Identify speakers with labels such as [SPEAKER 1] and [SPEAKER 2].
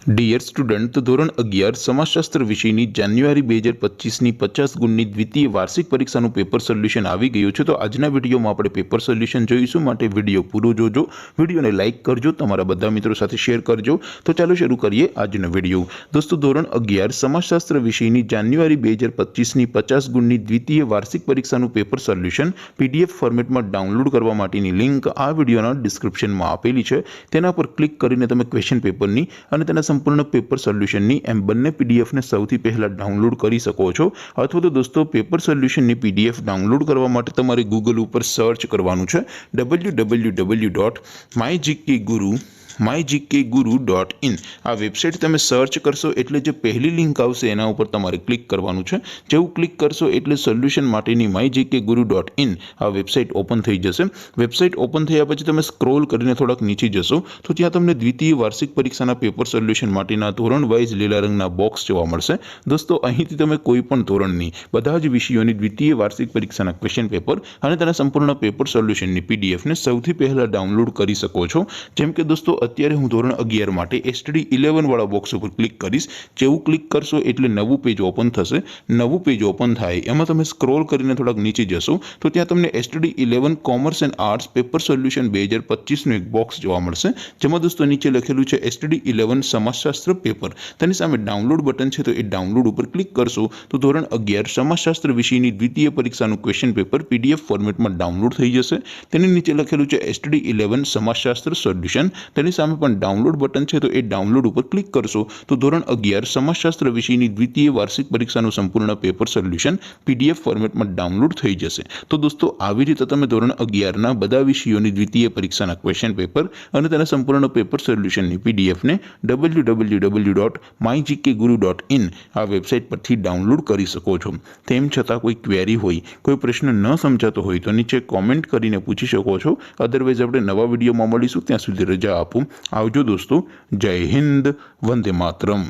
[SPEAKER 1] Dear student, તો ધોરણ 11 સમાજશાસ્ત્ર વિષયની જાન્યુઆરી 2025ની 50 ગુણની દ્વિતીય વાર્ષિક પરીક્ષાનું પેપર સોલ્યુશન આવી ગયું છે। તો આજના વિડીયોમાં આપણે પેપર સોલ્યુશન જોઈશું, માટે વિડીયો પૂરો જોજો, વિડીયોને લાઇક કરજો, તમારા બધા મિત્રો સાથે શેર કરજો। તો ચાલો શરૂ કરીએ આજનો વિડીયો। દોસ્તો, ધોરણ 11 સમાજશાસ્ત્ર વિષયની જાન્યુઆરી 2025ની 50 ગુણની દ્વિતીય વાર્ષિક પરીક્ષાનું પેપર સોલ્યુશન PDF ફોર્મેટમાં ડાઉનલોડ કરવા માટેની લિંક આ વિડીયોના ડિસ્ક્રિપ્શનમાં આપેલી છે। તેના પર ક્લિક કરીને તમે ક્વેશ્ચન પેપરની અને તેના સંપૂર્ણ પેપર સોલ્યુશનની એમ બંને PDF ને સૌથી પહેલા ડાઉનલોડ કરી શકો છો। અથવા તો દોસ્તો, પેપર સોલ્યુશનની PDF ડાઉનલોડ કરવા માટે તમારે ગૂગલ ઉપર સર્ચ કરવાનું છે www.mygkguru.in। આ વેબસાઇટ તમે સર્ચ કરશો એટલે જે પહેલી લિંક આવશે એના ઉપર તમારે ક્લિક કરવાનું છે। જેવું ક્લિક કરશો એટલે સોલ્યુશન માટેની mygkguru.in આ વેબસાઇટ ઓપન થઈ જશે। વેબસાઇટ ઓપન થયા પછી તમે સ્ક્રોલ કરીને થોડાક નીચે જશો તો ત્યાં તમને દ્વિતીય વાર્ષિક પરીક્ષાના પેપર સોલ્યુશન માટેના ધોરણ વાઇઝ લીલા રંગના બોક્સ જોવા મળશે। દોસ્તો, અહીંથી તમે કોઈ પણ ધોરણની બધા જ વિષયોની દ્વિતીય વાર્ષિક પરીક્ષાના ક્વેશ્ચન પેપર અને તેના સંપૂર્ણ પેપર સોલ્યુશનની PDF ને સૌથી પહેલા ડાઉનલોડ કરી શકો છો। જેમ કે દોસ્તો, અત્યારે હું ધોરણ 11 માટે STD 11 વાળા બોક્સ ઉપર ક્લિક કરીશ। જેવું ક્લિક કરશો એટલે નવું પેજ ઓપન થશે। નવું પેજ ઓપન થાય એમાં તમે સ્ક્રોલ કરીને થોડાક નીચે જશો તો ત્યાં તમને STD 11 commerce and arts paper solution 2025નું એક બોક્સ જોવા મળશે। જેમાં દોસ્તો નીચે લખેલું છે STD 11 સમાજશાસ્ત્ર પેપર। તેની સામે ડાઉનલોડ બટન છે, તો એ ડાઉનલોડ ઉપર ક્લિક કરશો તો ધોરણ 11 સમાજશાસ્ત્ર વિષયની દ્વિતીય પરીક્ષાનું ક્વેશ્ચન પેપર PDF ફોર્મેટમાં ડાઉનલોડ થઈ જશે। તેની નીચે લખેલું છે STD 11 સમાજશાસ્ત્ર સોલ્યુશન। તેની સામે પણ ડાઉનલોડ બટન છે, તો એ ડાઉનલોડ ઉપર ક્લિક કરશો તો ધોરણ 11 સમાજશાસ્ત્ર વિષયની દ્વિતીય વાર્ષિક પરીક્ષાનું સંપૂર્ણ પેપર સોલ્યુશન PDF ફોર્મેટમાં ડાઉનલોડ થઈ જશે। તો દોસ્તો, આવી રીતે તમે ધોરણ 11ના બધા વિષયોની દ્વિતીય પરીક્ષાના ક્વેશ્ચન પેપર અને તેના સંપૂર્ણ પેપર સોલ્યુશનની PDF ને www.mygkguru.in આ વેબસાઇટ પરથી ડાઉનલોડ કરી શકો છો। તેમ છતાં કોઈ ક્વેરી હોય, કોઈ પ્રશ્ન ન સમજાતો હોય તો નીચે કોમેન્ટ કરીને પૂછી શકો છો। અધરવાઇઝ આપણે નવા વિડીયોમાં મળીશું, ત્યાં સુધી રજા આપો। આવજો દોસ્તો, જય હિન્દ, વંદે માતરમ।